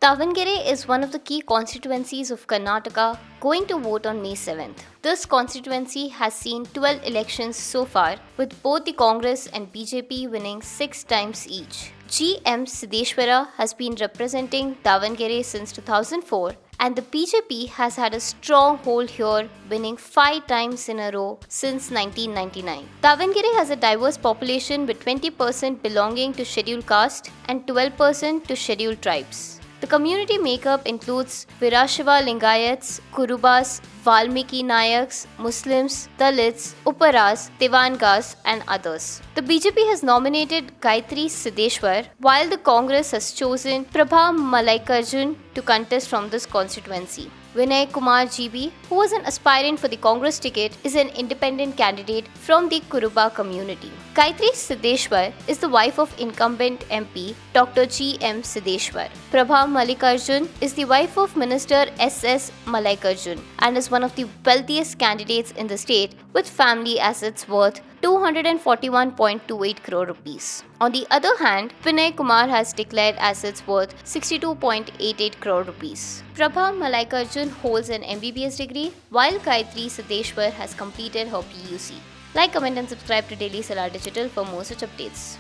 Davangere is one of the key constituencies of Karnataka going to vote on May 7th. This constituency has seen 12 elections so far, with both the Congress and BJP winning 6 times each. G.M. Siddeshwara has been representing Davangere since 2004, and the BJP has had a strong hold here, winning 5 times in a row since 1999. Davangere has a diverse population with 20% belonging to scheduled caste and 12% to scheduled tribes. The community makeup includes Virashava Lingayats, Kurubas, Valmiki Nayaks, Muslims, Dalits, Uparas, Devangas, and others. The BJP has nominated Gayatri Siddeshwar, while the Congress has chosen Prabha Malaikarjun to contest from this constituency. Vinay Kumar GB, who was an aspirant for the Congress ticket, is an independent candidate from the Kuruba community. Gayatri Siddeshwar is the wife of incumbent MP Dr. G.M. Siddeshwar. Prabha Mallikarjun is the wife of Minister S.S. Mallikarjun and is one of the wealthiest candidates in the state with family assets worth 241.28 crore rupees. On the other hand, Vinay Kumar has declared assets worth 62.88 crore rupees. Prabha Mallikarjun holds an MBBS degree, while Gayatri Siddeshwar has completed her PUC. Like, comment and subscribe to Daily Salar Digital for more such updates.